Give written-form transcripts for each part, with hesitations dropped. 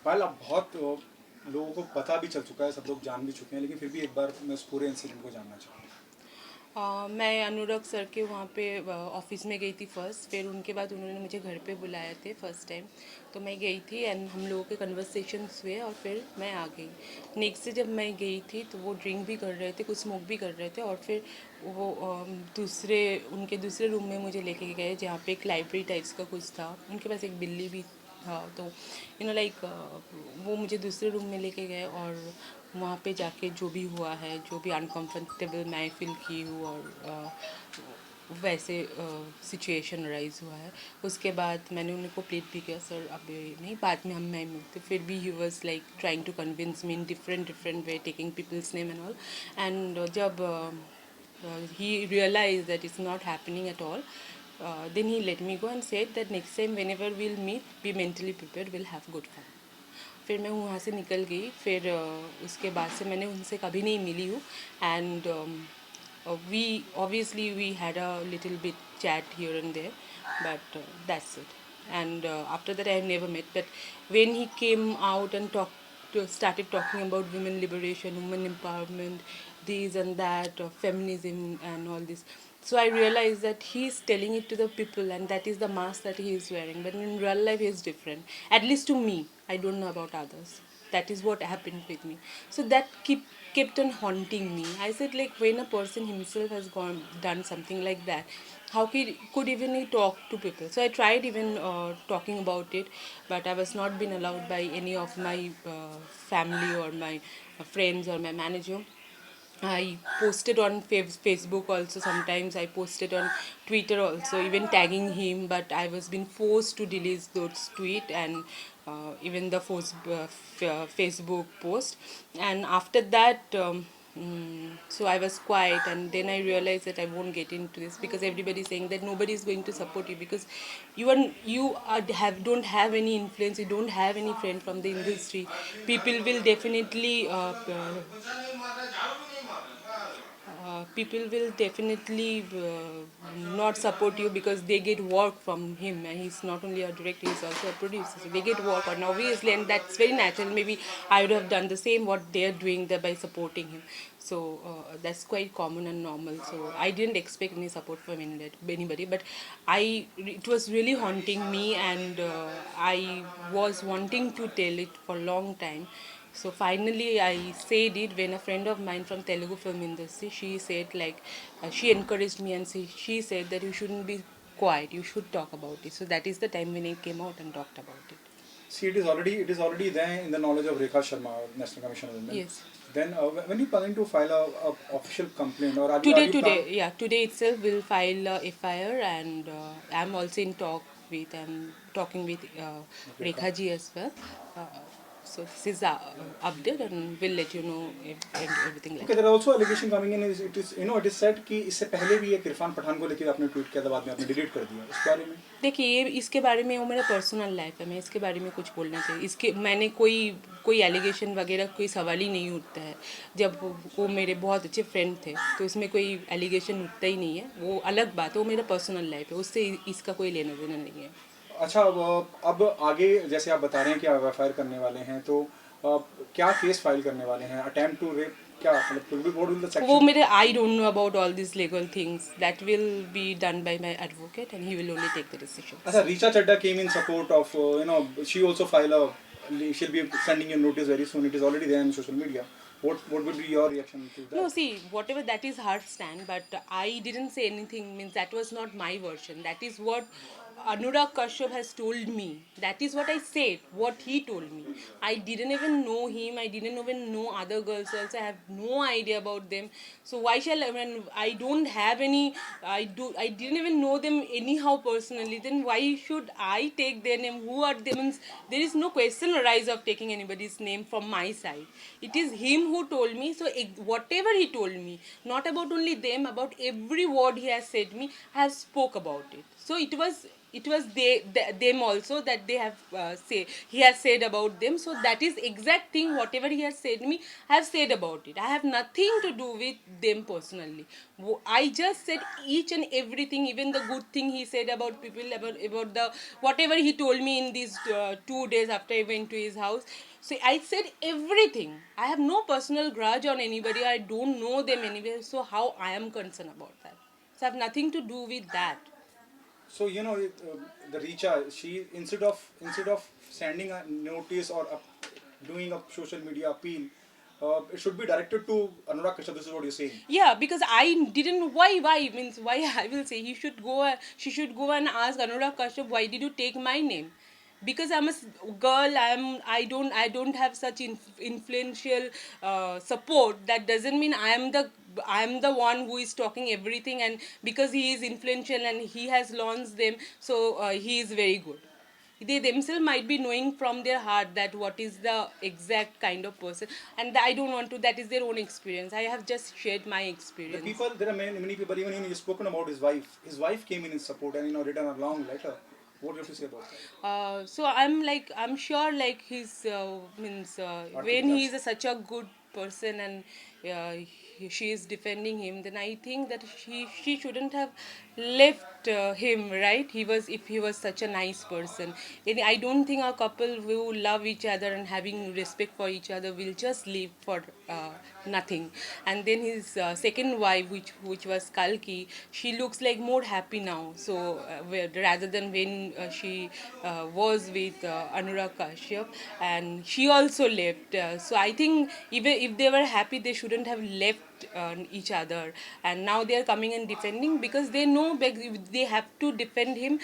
पायल, अब बहुत लोगों को पता भी चल चुका है, सब लोग जान भी चुके हैं, लेकिन फिर भी एक बार मैं उस पूरे इंसिडेंट को जानना चाहूँगा। मैं अनुराग सर के वहाँ पे ऑफिस में गई थी फर्स्ट, फिर उनके बाद उन्होंने मुझे घर पे बुलाए थे फर्स्ट टाइम, तो मैं गई थी एंड हम लोगों के कन्वर्सेशंस हुए और फिर मैं आ गई। नेक्स्ट से जब मैं गई थी तो वो ड्रिंक भी कर रहे थे, कुछ स्मोक भी कर रहे थे, और फिर वो उनके दूसरे रूम में मुझे लेके गए जहाँ पे एक लाइब्रेरी टाइप्स का कुछ था, उनके पास एक बिल्ली भी था। तो लाइक वो मुझे दूसरे रूम में लेके गए और वहाँ पे जाके जो भी हुआ है, जो भी अनकंफर्टेबल मैं फील की हूँ और वैसे सिचुएशन राइज हुआ है, उसके बाद मैंने उनको प्लीड भी किया, सर अभी नहीं, बाद में हम मैं मिलते। फिर भी he was like trying to convince me in different different way, taking peoples name and all. And जब he realized that it's not happening at all, then he let me go and said that next time whenever we'll meet, be mentally prepared, we'll have good fun. फिर मैं वहाँ से निकल गई। फिर उसके बाद से मैंने उनसे कभी नहीं मिली हूँ। And we obviously we had a little bit chat here and there, but that's it. And after that I have never met, but when he came out and started talking about women liberation, women empowerment, this and that, feminism and all this, so I realized that he is telling it to the people and that is the mask that he is wearing, but in real life he is different, at least to me. I don't know about others. That is what happened with me. So that kept on haunting me. I said, like, when a person himself has done something like that, how could even he talk to people? So I tried even talking about it, but I was not been allowed by any of my family or my friends or my manager. I posted on Facebook also. Sometimes I posted on Twitter also, even tagging him. But I was being forced to delete those tweet and even the Facebook post. And after that, so I was quiet. And then I realized that I won't get into this because everybody is saying that nobody is going to support you because you have don't have any influence. You don't have any friend from the industry. People will definitely people will definitely not support you because they get work from him, and he's not only a director, he's also a producer, so they get work, and obviously, and that's very natural. Maybe I would have done the same what they're doing there by supporting him. So that's quite common and normal, so I didn't expect any support from anybody, but it was really haunting me, and I was wanting to tell it for a long time. So finally, I said it when a friend of mine from Telugu film industry, she said like, she encouraged me and she said that you shouldn't be quiet, you should talk about it. So that is the time when I came out and talked about it. See, it is already there in the knowledge of Rekha Sharma, National Commission of Women. Yes. Then when you planning to file a official complaint, or Today itself we'll file a FIR, and I'm also in I'm talking with okay, Rekha ji as well. Uh, so this is update, and we'll let you know if everything like okay, that. there are also allegation coming in. It is said कि इससे पहले भी एक इरफान पठान को लेकर आपने tweet किया था, बाद में आपने डिलीट कर दिया, इस बारे में? देखिए, ये इसके बारे में वो मेरा पर्सनल लाइफ है, मैं इसके बारे में कुछ बोलना चाहिए, इसके मैंने कोई एलिगेशन वगैरह कोई सवाल ही नहीं उठता है। जब वो मेरे बहुत अच्छे फ्रेंड थे तो इसमें कोई एलिगेशन उठता ही नहीं है, वो अलग बात है, वो मेरा पर्सनल लाइफ है, उससे इसका कोई लेना देना नहीं है। अच्छा, अब आगे जैसे आप बता रहे हैं कि आप एफआईआर करने वाले हैं, तो क्या केस फाइल करने वाले हैं? अटेम्प्ट टू रेप, क्या मतलब व्हाट विल द वो सेक्शन? मेरे I don't know about all this legal things, that will be done by my advocate and he will only take the अच्छा, decisions. Richa Chadda came in support of, she also file a, she'll be sending you notice very soon. It is already there in social media. What would be your reaction to No, that? see, whatever that is her stand, but I didn't say anything, means that was not my version. That is what Anurag Kashyap has told me. That is what I said, what he told me. I didn't even know him, I didn't even know other girls also, I have no idea about them. So why shall I, when I don't have any, I didn't even know them anyhow personally, then why should I take their name? Who are they? Means there is no question arise of taking anybody's name from my side. It is him who told me, so whatever he told me, not about only them, about every word he has said me, I have spoke about it. So it was it was them also that they have say he has said about them. So that is exact thing whatever he has said me, I have said about it. I have nothing to do with them personally. I just said each and everything, even the good thing he said about people, about the whatever he told me in these 2 days after I went to his house. So I said everything. I have no personal grudge on anybody. I don't know them anyway. So how I am concerned about that? So I have nothing to do with that. So the Richa, she instead of sending a notice or doing a social media appeal, it should be directed to Anurag Kashyap. This is what you're saying. Yeah, because I didn't. Why means why? I will say he should go. She should go and ask Anurag Kashyap, why did you take my name? Because I'm a girl. I don't have such influential support. That doesn't mean I am the one who is talking everything. And because he is influential and he has launched them, so he is very good. They themselves might be knowing from their heart that what is the exact kind of person. And I don't want to, that is their own experience. I have just shared my The experience. people, there are many people. Even you've spoken about his wife. His wife came in support and written a long letter. What do you have to say about that? So I'm sure like his means Arthur when he Judge. is such a good person and she is defending him, then I think that she shouldn't have left him, right? If he was such a nice person, then I don't think a couple who love each other and having respect for each other will just leave for nothing. And then his second wife, which was Kalki, she looks like more happy now. So rather than when she was with Anurag Kashyap, and she also left. So I think even if they were happy, they shouldn't have left each other. And now they are coming and defending because they know they have to defend him,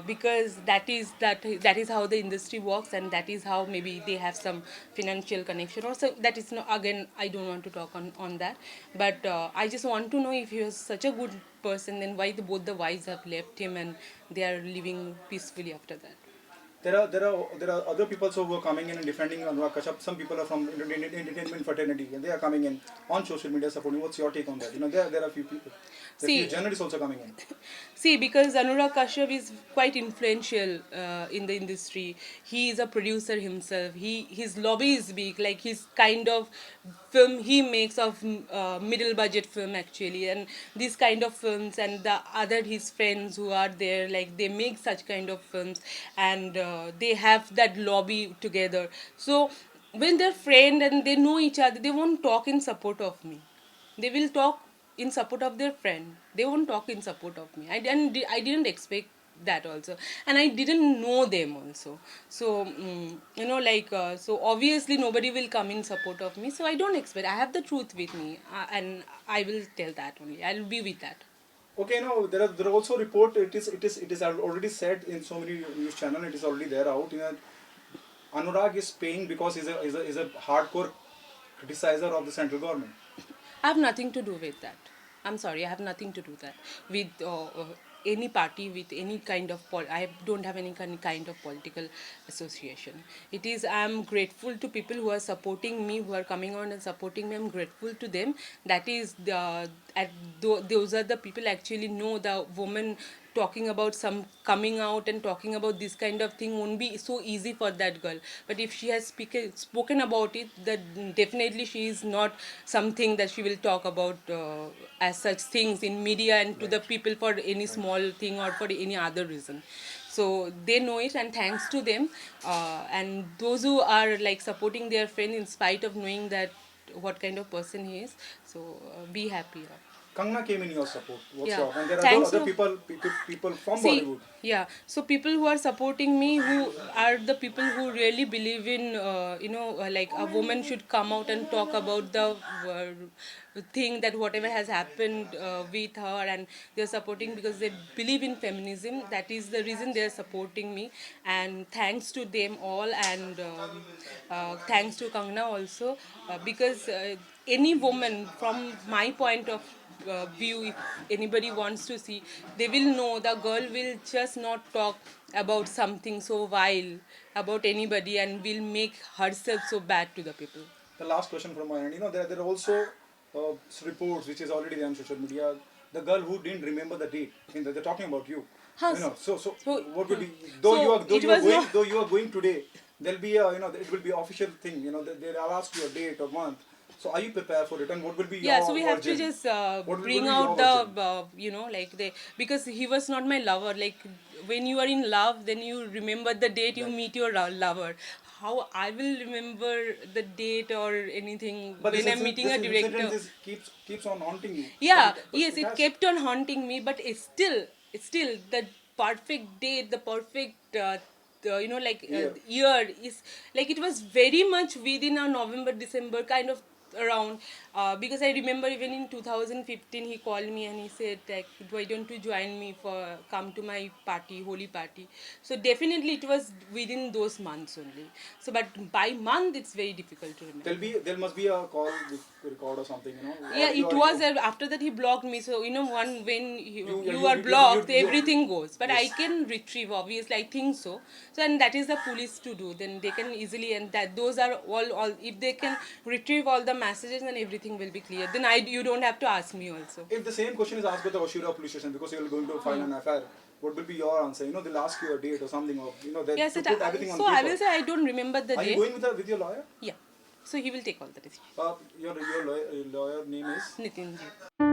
because that is how the industry works, and that is how maybe they have some financial connection or so. That is no, again I don't want to talk on that. But I just want to know, if he was such a good person, then why both the wives have left him and they are living peacefully after that. There are other people also who are coming in and defending Anurag Kashyap. Some people are from entertainment fraternity and they are coming in on social media supporting. What's your take on that? There are a few people. There are a few See, journalists also coming in. See, because Anurag Kashyap is quite influential in the industry. He is a producer himself. His lobby is big. Like his kind of film he makes of middle budget film actually, and these kind of films, and the other his friends who are there, like they make such kind of films, and they have that lobby together. So when they're friend and they know each other, they won't talk in support of me. They will talk in support of their friend. They won't talk in support of me. I didn't expect that also, and I didn't know them also. So so obviously nobody will come in support of me. So I don't expect. I have the truth with me, and I will tell that only. I'll be with that. Okay, now there are also report. It is already said in so many news channel. It is already there out. Anurag is paying because he's a hardcore criticizer of the central government. I have nothing to do with that. I'm sorry, I have nothing to do that with any party, with any kind of I don't have any kind of political association. It is, I'm grateful to people who are supporting me, who are coming on and supporting me. I'm grateful to them. That is those are the people actually know the woman talking about some coming out and talking about this kind of thing won't be so easy for that girl. But if she has spoken about it, that definitely she is not something that she will talk about as such things in media and to the people for any small thing or for any other reason. So they know it, and thanks to them. And those who are like supporting their friend in spite of knowing that what kind of person he is, so be happy. Kangna came in your support. What's Yeah, your and there are thanks other to people from see, Bollywood. yeah, so people who are supporting me, who are the people who really believe in like a woman should come out and talk about the thing, that whatever has happened with her, and they're supporting because they believe in feminism. That is the reason they're supporting me, and thanks to them all. And thanks to Kangna also, because any woman from my point of view, if anybody wants to see, they will know the girl will just not talk about something so vile about anybody and will make herself so bad to the people. The last question from my end. There are also reports which is already there on social media. The girl who didn't remember the date. They're talking about you. हाँ, You know, so so- what will be, though so you are it was not- though you are going today, there'll be a, you know, it will be official thing, you know, they'll ask you a date or month. So are you prepared for it, and what will be your Yeah, so we have to version? just What bring be out your the version? you know, like the, because he was not my lover. Like when you are in love, then you remember the date you Right. meet your lover. How I will remember the date or anything But when I'm meeting a this director? incident is keeps on haunting you. Yeah, But yes, it it has. kept on haunting me, but it's still the perfect date, the perfect you know, like Yeah. year is like, it was very much within a November December kind of around, because I remember even in 2015 he called me and he said like, why don't you join me for come to my party, holy party. So definitely it was within those months only. So but by month it's very difficult to remember. There must be a call record or something, you know. Yeah, Or you it are was you, after that he blocked me. So you know, one when yeah, you are blocked, you everything goes. But I yes. can retrieve, obviously, I think so. So and that is the police to do. Then they can easily, and that those are all. If they can retrieve all the messages, then everything will be clear. Then you don't have to ask me also. If the same question is asked by the Oshira police station, because you are going to file an FIR, what will be your answer? You know, they'll ask you a date or something, or you know, Yes, to put everything on so I paper. will say I don't remember the Are you day. going with your lawyer? Yeah, so he will take all the decisions. Your lawyer name is. Nitin ji.